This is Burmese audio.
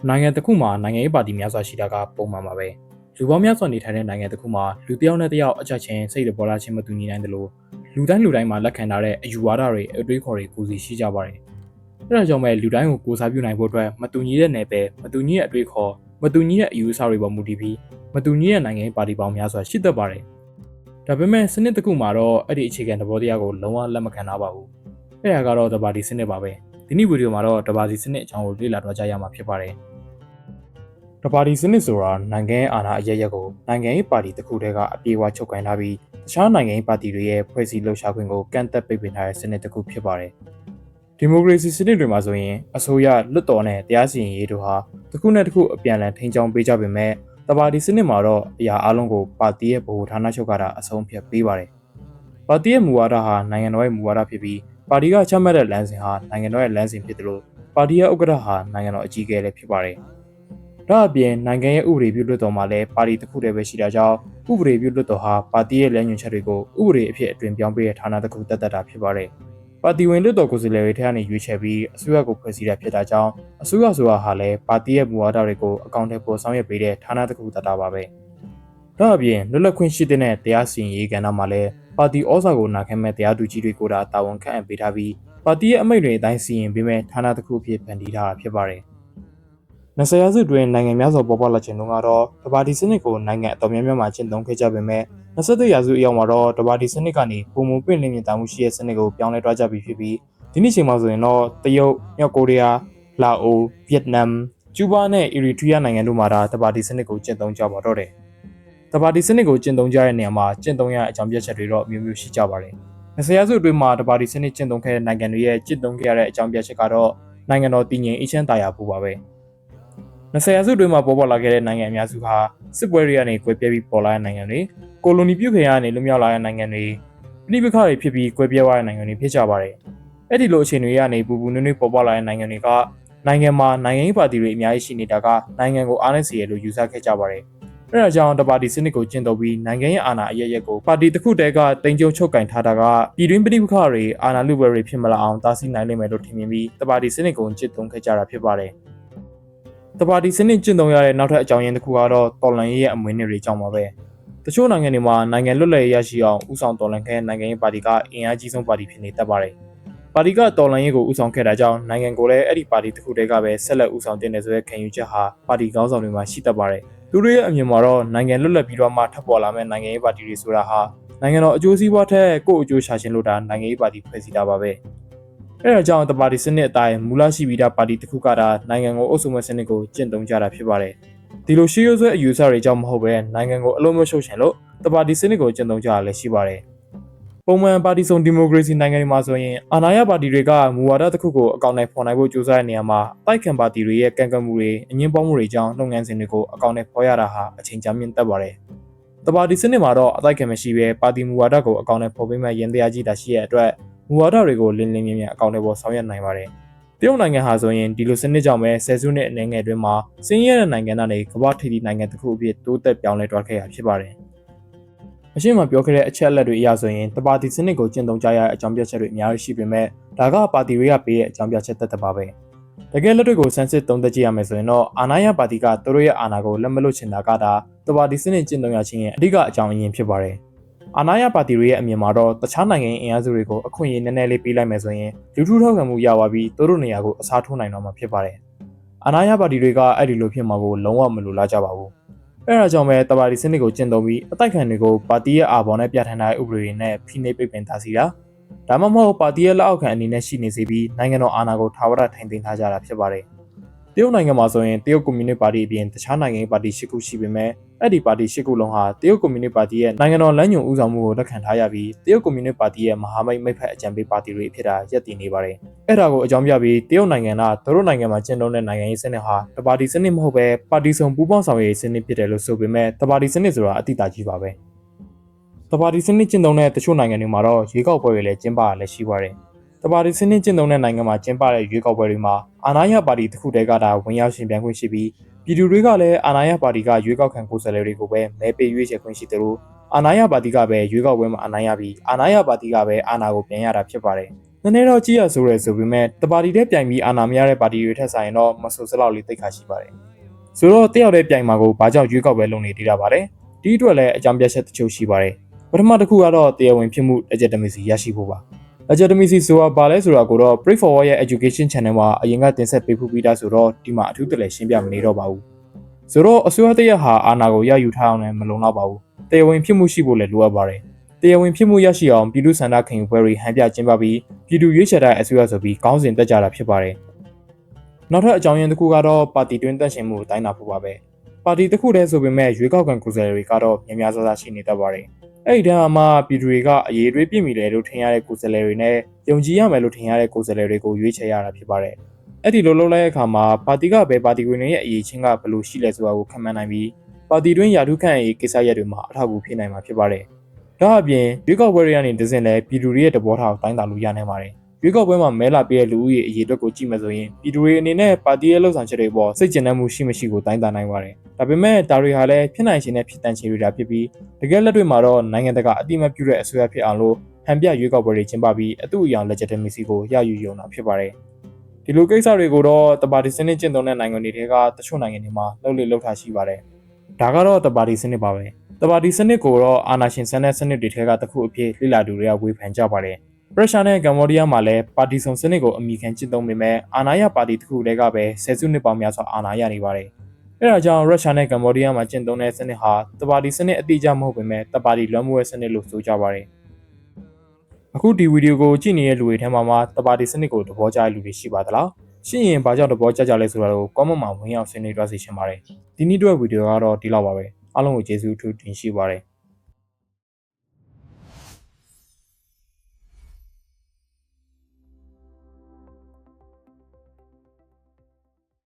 နိုင်ငံတစ်ခုမှာနိုင်ငံရေးပါတီများစွာရှိတာကပုံမှန်ပါပဲလူပေါင်းများစွာနေထိုင်တဲ့နိုင်ငံတစ်ခုမှာလူတစ်ယောက်နဲ့တစ်ယောက်အချက်ချင်းစိတ်တော်လာခြင်းမတူညီနိုင်တယ်လို့လူတိုင်းမှာလက်ခံထားတဲ့အယူဝါဒတွေအတွေးခေါ်တွေကိုယ်စီရှိကြပါတယ်အဲဒါကြောင့်ပဲလူတိုင်းကိုကိုးစားပြုနိုင်ဖို့အတွက်မတူညီတဲ့နယ်ပယ်မတူညီတဲ့အတွေးခေါ်မတူညီတဲ့အယူအဆတွေပေါ်မူတည်ပြီးမတူညီတဲ့နိုင်ငံရေးပါတီပေါင်းများစွာရှိတတ်ပါတယ်ဒါပေမဲ့စနစ်တစ်ခုမှာတော့အဲ့ဒီအခြေခံသဘောတရားကိုလုံးဝလက်မခံနိုင်ပါဘူးအဲ့ဒါကတော့တပါတီစနစ်ပါပဲဒီနေ့ဗီဒီယိုမှာတော့တပါတီစနစ်အကြောင်းကိုလေ့လာတော့ကြရမှာဖြစ်ပါတယ်တပါတီစနစ်ဆိုတာနိုင်ငံရေးအာဏာအရရက်ကိုနိုင်ငံရေးပါတီတစ်ခုတည်းကအပြေအဝချုပ်ကိုင်ထားပြီးတခြားနိုင်ငံရေးပါတီတွေရဲ့ဖွဲ့စည်းလှုပ်ရှားခွင့်ကိုကန့်သက်ပိတ်ပင်ထားတဲ့စနစ်တစ်ခုဖြစ်ပါတယ်။ဒီမိုကရေစီစနစ်တွေမှာဆိုရင်အစိုးရလွှတ်တော်နဲ့တရားစီရင်ရေးတို့ဟာတစ်ခုနဲ့တစ်ခုအပြန်အလှန်ထိန်းကျောင်းပေးကြပေမဲ့တပါတီစနစ်မှာတော့အရာအလုံးကိုပါတီရဲ့ဗဟိုဌာနချုပ်ကတာအဆုံးဖြတ်ပေးပါတယ်။ပါတီရဲ့မူဝါဒဟာနိုင်ငံတော်ရဲ့မူဝါဒဖြစ်ပြီးပါတီကချမှတ်တဲ့လမ်းစဉ်ဟာနိုင်ငံတော်ရဲ့လမ်းစဉ်ဖြစ်တယ်လို့ပါတီရဲ့ဥက္ကဋ္ဌဟာနိုင်ငံတော်အကြီးအကဲလည်းဖြစ်ပါတယ်။ဒါအပြင်နိုင်ငံရဲ့ဥပဒေပြုလွှတ်တော်မှာလည်းပါတီတစ်ခုတည်းပဲရှိတာကြောင့်ဥပဒေပြုလွှတ်တော်ဟာပါတီရဲ့လမ်းညွှန်ချက်တွေကိုဥပဒေအဖြစ်အတွင်ပြောင်းပေးတဲ့ဌာနတစ်ခုတက်တာဖြစ်ပါတယ်။ပါတီဝင်လွှတ်တော်ကိုယ်စားလှယ်တွေထက်ကနေရွေးချယ်ပြီးအစိုးရကိုဖွဲ့စည်းတာဖြစ်တာကြောင့်အစိုးရဆိုတာဟာလည်းပါတီရဲ့မူဝါဒတွေကိုအကောင့်ထဲပေါ်ဆောင်ရွက်ပေးတဲ့ဌာနတစ်ခုတက်တာပါပဲ။ဒါအပြင်လွတ်လပ်ခွင့်ရှိတဲ့တရားစီရင်ရေးကဏ္ဍမှာလည်းပါတီဩဇာကိုနာခံမဲ့တရားသူကြီးတွေကိုတာဝန်ခံအပ်ပေးထားပြီးပါတီရဲ့အမိန့်တွေအတိုင်းစီရင်ပေးမဲ့ဌာနတစ်ခုအဖြစ်ဖန်တီးထားတာဖြစ်ပါတယ်။20ရာစုတွင်နိုင်ငံများစွာပေါ်ပေါက်လာခြင်းတုန်းကတော့တပါတီစနစ်ကိုနိုင်ငံအတော်များများမှာကျင့်သုံးခဲ့ကြပေမဲ့21ရာစုအရောက်မှာတော့တပါတီစနစ်ကနေပုံမှန်ပြင်လင်းမြင်တာမှုရှိတဲ့စနစ်ကိုပြောင်းလဲသွားကြပြီဖြစ်ပြီးဒီနေ့ချိန်မှာဆိုရင်တော့တရုတ်၊မြောက်ကိုရီးယား၊လာအို၊ဗီယက်နမ်၊ကျူးဘားနဲ့အီရီထရီးယားနိုင်ငံတို့မှာတပါတီစနစ်ကိုကျင့်သုံးကြပါတော့တယ်။တပါတီစနစ်ကိုကျင့်သုံးကြတဲ့နေရာမှာကျင့်သုံးရတဲ့အကြောင်းပြချက်တွေတော့မျိုးရှိကြပါတယ်။20ရာစုအတွင်းမှာတပါတီစနစ်ကျင့်သုံးခဲ့တဲ့နိုင်ငံတွေရဲ့ကျင့်သုံးခဲ့ရတဲ့အကြောင်းပြချက်ကတော့နိုင်ငံတော်တည်ငြိမ်အေးချမ်းသာယာဖို့ပါပဲ။20ရာစုတွင်းမှာပေါ်ပေါက်လာခဲ့တဲ့နိုင်ငံအများစုဟာစစ်ပွဲတွေကနေကွဲပြဲပြီးပေါ်လာတဲ့နိုင်ငံတွေကိုလိုနီပြုခေတ်ကနေလွတ်မြောက်လာတဲ့နိုင်ငံတွေပြည်ပခါတွေဖြစ်ပြီးကွဲပြဲသွားတဲ့နိုင်ငံတွေဖြစ်ကြပါတယ်။အဲ့ဒီလိုအခြေအနေတွေကနေပူပူနွေ့နွေ့ပေါ်ပေါက်လာတဲ့နိုင်ငံတွေကနိုင်ငံမှာနိုင်ငံရေးပါတီတွေအများကြီးရှိနေတာကနိုင်ငံကိုအားနည်းစေရလို့ယူဆခဲ့ကြပါတယ်။အဲဒါကြောင့်တပါတီစနစ်ကိုကျင့်သုံးပြီးနိုင်ငံရေးအာဏာအရရက်ကိုပါတီတစ်ခုတည်းကတင်ကြုံချုပ်ကင်ထားတာကပြည်တွင်းပြည်ပခါတွေအာဏာလုပွဲတွေဖြစ်မလာအောင်တားဆီးနိုင်လိမ့်မယ်လို့ထင်မြင်ပြီးတပါတီစနစ်ကိုကျင့်သုံးခဲ့ကြတာဖြစ်ပါတယ်။တပါတီစနစ်ကျင့်သုံးရတဲ့နောက်ထပ်အကြောင်းရင်းတစ်ခုကတော့တော်လှန်ရေးရဲ့အမွေအနှစ်တွေကြောင့်ပါပဲ။တချို့နိုင်ငံတွေမှာနိုင်ငံလွတ်လပ်ရေးရရှိအောင်ဥဆောင်တော်လှန်ခဲ့တဲ့နိုင်ငံရေးပါတီကအင်အားကြီးဆုံးပါတီဖြစ်နေတတ်ပါတယ်။ပါတီကတော်လှန်ရေးကိုဥဆောင်ခဲ့တာကြောင့်နိုင်ငံကိုလည်းအဲ့ဒီပါတီတစ်ခုတည်းကပဲဆက်လက်ဥဆောင်တင်နေဆိုတဲ့ခံယူချက်ဟာပါတီခေါင်းဆောင်တွေမှာရှိတတ်ပါတယ်။သူတို့ရဲ့အမြင်မှာတော့နိုင်ငံလွတ်လပ်ပြီးတော့မှထပ်ပေါ်လာမဲ့နိုင်ငံရေးပါတီတွေဆိုတာဟာနိုင်ငံတော်အကျိုးစီးပွားထက်ကိုယ့်အကျိုးရှာခြင်းလို့နိုင်ငံရေးပါတီဖွဲ့စည်းတာပါပဲ။အဲဒါကြောင့်တပါတီစနစ်အတိုင်းမူလရှိပြီးသားပါတီတစ်ခုကနိုင်ငံကိုအုပ်ချုပ်မဲ့စနစ်ကိုကျင့်သုံးကြတာဖြစ်ပါတယ်။ဒီလိုရှေးရိုးဆွဲအယူအဆတွေကြောင့်မဟုတ်ပဲနိုင်ငံကိုအလုံးမရှုပ်ချင်လို့တပါတီစနစ်ကိုကျင့်သုံးကြရလည်းရှိပါတယ်။ပုံမှန်ပါတီစုံဒီမိုကရေစီနိုင်ငံတွေမှာဆိုရင်အာဏာရပါတီတွေကမူဝါဒတစ်ခုကိုအကောင့်နဲ့ဖော်နိုင်ဖို့ကြိုးစားတဲ့နေရာမှာတိုက်ခံပါတီတွေရဲ့ကန့်ကွက်မှုတွေအငြင်းပွားမှုတွေကြောင့်လုပ်ငန်းစဉ်တွေကိုအကောင့်နဲ့ဖော်ရတာဟာအချိန်ကြာမြင့်တတ်ပါတယ်။တပါတီစနစ်မှာတော့အတိုက်ခံမရှိပဲပါတီမူဝါဒကိုအကောင့်နဲ့ဖော်ပေးမဲ့ရန်တရားကြီးတာရှိတဲ့အတွက်မူဝါဒတွေကိုလင်းလင်းမြင်မြင်အကောင့်တွေပေါ်ဆောင်ရွက်နိုင်ပါတယ်။တရုတ်နိုင်ငံဟာဆိုရင်ဒီလိုစနစ်ကြောင့်ပဲဆယ်စုနှစ်အနေငယ်အတွင်းမှာစင်းရဲတဲ့နိုင်ငံကနေကမ္ဘာထိပ်သီးနိုင်ငံတစ်ခုအဖြစ်တိုးတက်ပြောင်းလဲသွားခဲ့ရဖြစ်ပါတယ်။အရှင်းမှာပြောခဲ့တဲ့အချက်အလက်တွေအရဆိုရင်တပါတီစနစ်ကိုကျင့်သုံးကြရတဲ့အကြောင်းပြချက်တွေအများကြီးရှိပေမဲ့ဒါကပါတီတွေကပေးတဲ့အကြောင်းပြချက်သက်သက်ပါပဲ။တကယ်လက်တွေကိုစမ်းစစ်သုံးသပ်ကြည့်ရမယ်ဆိုရင်တော့အာဏာရပါတီကသူတို့ရဲ့အာဏာကိုလက်မလွတ်ချင်တာကတပါတီစနစ်ကျင့်သုံးရခြင်းရဲ့အဓိကအကြောင်းအရင်းဖြစ်ပါတယ်။အာဏာရပါတီတွေရဲ့အမြင်မှာတော့တခြားနိုင်ငံအင်အားစုတွေကိုအခွင့်အရေးနည်းနည်းလေးပေးလိုက်မယ်ဆိုရင်လူထုထောက်ခံမှုရပါပြီးသူတို့နေရာကိုအစားထိုးနိုင်တော့မှာဖြစ်ပါတယ်။အာဏာရပါတီတွေကအဲ့ဒီလိုဖြစ်မှာကိုလုံးဝမလိုလားကြပါဘူး။အဲဒါကြောင့်ပဲတပါတီစနစ်ကိုကျင့်သုံးပြီးအတိုက်ခံတွေကိုပါတီရဲ့အာဘော်နဲ့ပြဋ္ဌာန်းထားတဲ့ဥပဒေတွေနဲ့ဖိနှိပ်ပိတ်ပင်ထားစီတာဒါမှမဟုတ်ပါတီရဲ့လက်အောက်ခံအနေနဲ့ရှိနေစေပြီးနိုင်ငံတော်အာဏာကိုထာဝရထိန်းသိမ်းထားကြတာဖြစ်ပါတယ်။တရုတ်နိုင်ငံမှာဆိုရင်တရုတ်ကွန်မြူနစ်ပါတီအပြင်တခြားနိုင်ငံရေးပါတီ၈ခုရှိပေမဲ့အဲ့ဒီပါတီ၈ခုလုံးဟာတရုတ်ကွန်မြူနစ်ပါတီရဲ့နိုင်ငံတော်လမ်းညွှန်ဦးဆောင်မှုကိုလက်ခံထားရပြီးတရုတ်ကွန်မြူနစ်ပါတီရဲ့မဟာမိတ်ဖက်အကြံပေးပါတီတွေဖြစ်တာရပ်တည်နေပါတယ်။အဲ့ဒါကိုအကြောင်းပြပြီးတရုတ်နိုင်ငံကသူတို့နိုင်ငံမှာကျင့်သုံးတဲ့နိုင်ငံရေးစနစ်ဟာတပါတီစနစ်မဟုတ်ပဲပါတီစုံပူးပေါင်းဆောင်ရွက်ရေးစနစ်ဖြစ်တယ်လို့ဆိုပေမဲ့တပါတီစနစ်ဆိုတာအတိအကျကြီးပါပဲ။တပါတီစနစ်ကျင့်သုံးတဲ့တချို့နိုင်ငံတွေမှာတော့ရွေးကောက်ပွဲတွေလည်းကျင်းပရလည်းရှိပါတယ်။တပါတီစနစ်ကျင့်သုံးတဲ့နိုင်ငံမှာကျင်းပတဲ့ရွေးကောက်ပွဲတွေမှာအာဏာရပါတီတစ်ခုတည်းကဝင်ရောက်ရှင်ပြိုင်ခွင့်ရှိပြီးပြည်သူတွေကလည်းအာဏာရပါတီကရွေးကောက်ခံကိုယ်စားလှယ်တွေကိုပဲမဲပေးရွေးချယ်ခွင့်ရှိတယ်လို့အာဏာရပါတီကပဲရွေးကောက်ပွဲမှာအနိုင်ရပြီးအာဏာရပါတီကပဲအာဏာကိုပြန်ရတာဖြစ်ပါတယ် နည်းနည်းတော့ကြည့်ရဆိုရဲဆိုပေမဲ့တပါတီတဲ့ပြိုင်ပြီးအာဏာမရတဲ့ပါတီတွေထက်ဆိုင်ရင်တော့မဆိုစလောက်လေးသိခါရှိပါတယ်ဆိုတော့တယောက်တည်းပြိုင်မှာကိုဘာကြောင့်ရွေးကောက်ပွဲလုပ်နေသေးတာပါလဲဒီအတွက်လည်းအကြောင်းပြချက်တချို့ရှိပါတယ်ပထမတစ်ခုကတော့တရားဝင်ဖြစ်မှု legitimacy ရရှိဖို့ပါ legitimacy ဆိုတာဘာလဲဆိုတာကိုတော့ Pray Forward ရဲ့ education channel မှာအရင်ကတင်ဆက်ပေးဖူးပြီးသားဆိုတော့ဒီမှာအထူးတလဲရှင်းပြမနေတော့ပါဘူးဆိုတော့အစိုးရတရက်ဟာအာဏာကိုရယူထားအောင်လည်းမလုံလောက်ပါဘူးတရားဝင်ဖြစ်မှုရှိဖို့လည်းလိုအပ်ပါတယ်တရားဝင်ဖြစ်မှုရရှိအောင်ပြည်သူ့ဆန္ဒခံယူပွဲတွေဟန်ပြကျင်းပပြီးပြည်သူရွေးချယ်တဲ့အစိုးရဆိုပြီးကောင်းစဉ်တက်ကြတာဖြစ်ပါတယ်နောက်ထပ်အကြောင်းရင်းတစ်ခုကတော့ပါတီတွင်းတက်ရှင်မှုတိုင်းတာဖို့ပါပဲပါတီတစ်ခုတည်းဆိုပေမဲ့ရွေးကောက်ခံကိုယ်စားလှယ်တွေကတော့များများစားစားရှိနေတတ်ပါတယ်အဲ့ဒီတန်းမှာပြည်သူတွေကအရေးတွေးပြည့်မီတယ်လို့ထင်ရတဲ့ကိုယ်စားလှယ်တွေနဲ့ယုံကြည်ရမယ်လို့ထင်ရတဲ့ကိုယ်စားလှယ်တွေကိုရွေးချယ်ရတာဖြစ်ပါတယ်အဲ့ဒီလိုလုပ်လိုက်တဲ့အခါမှာပါတီကပဲပါတီဝင်တွေရဲ့အရေးချင်းကဘယ်လိုရှိလဲဆိုတာကိုခံမှန်းနိုင်ပြီးပါတီတွင်းယာထုခန့်အရေးကိစ္စရပ်တွေမှာအထောက်အကူဖြစ်နိုင်မှာဖြစ်ပါတယ်ဒါအပြင်ရွေးကောက်ပွဲတွေကနေဒဇင်လဲပြည်သူတွေရဲ့တဘောထားကိုတိုင်းတာလို့ရနိုင်ပါတယ်ရွေးကောက်ပွဲမှာမဲလာပြည့်တဲ့လူဦးရေအရေးအတွက်ကိုကြည့်မယ်ဆိုရင်ပြည်သူတွေအနေနဲ့ပါတီရဲ့လှုပ်ဆောင်ချက်တွေပေါ်စိတ်ကျဉ်နှံ့မှုရှိမရှိကိုတိုင်းတာနိုင်ပါတယ်ဒါပေမဲ့ဒါတွေဟာလည်းဖြစ်နိုင်ခြင်းနဲ့ဖြစ်တန်ချေတွေတာဖြစ်ပြီးတကယ်လက်တွေ့မှာတော့နိုင်ငံတကာအတိမတ်ပြုတဲ့အစိုးရဖြစ်အောင်လို့ဟန်ပြရွေးကောက်ပွဲတွေကျင်းပပြီးအတူအယောင် legitimacy ကိုရယူရုံတာဖြစ်ပါတယ်ဒီလိုကိစ္စတွေကိုတော့တပါတီစနစ်ကျင့်သုံးတဲ့နိုင်ငံတွေကတချို့နိုင်ငံတွေမှာလှုပ်ထားရှိပါတယ်ဒါကတော့တပါတီစနစ်ပါပဲတပါတီစနစ်ကိုတော့အာဏာရှင်ဆန်တဲ့စနစ်တွေထဲကတစ်ခုအဖြစ်လိလာသူတွေကဝေဖန်ကြပါတယ်ရုရှားနဲ့ကမ္ဘောဒီးယားမှာလည်းပါတီစုံစနစ်ကိုအမိခံကျင့်သုံးပေမဲ့အာဏာရပါတီတစ်ခုတည်းကပဲဆယ်စုနှစ်ပေါင်းများစွာအာဏာရနေပါတယ်အဲဒါကြောင့်ရုရှားနဲ့ကမ္ဘောဒီးယားမှာကျင့်သုံးတဲ့စနစ်ဟာတပါတီစနစ်အတိအကျမဟုတ်ပေမဲ့တပါတီလွှမ်းမိုးတဲ့စနစ်လို့ဆိုကြပါတယ်အခုဒီဗီဒီယိုကိုကြည့်နေတဲ့လူတွေထဲမှာတပါတီစနစ်ကိုသဘောကျတဲ့လူတွေရှိပါသလားရှိရင်ဘာကြောင့်သဘောကျကြလဲဆိုတာကို comment မှာဝင်ရောက်ဆွေးနွေးကြစေချင်ပါတယ်ဒီနေ့အတွက်ဗီဒီယိုကတော့ဒီလောက်ပါပဲအားလုံးကိုကျေးဇူးအထူးတင်ရှိပါတယ်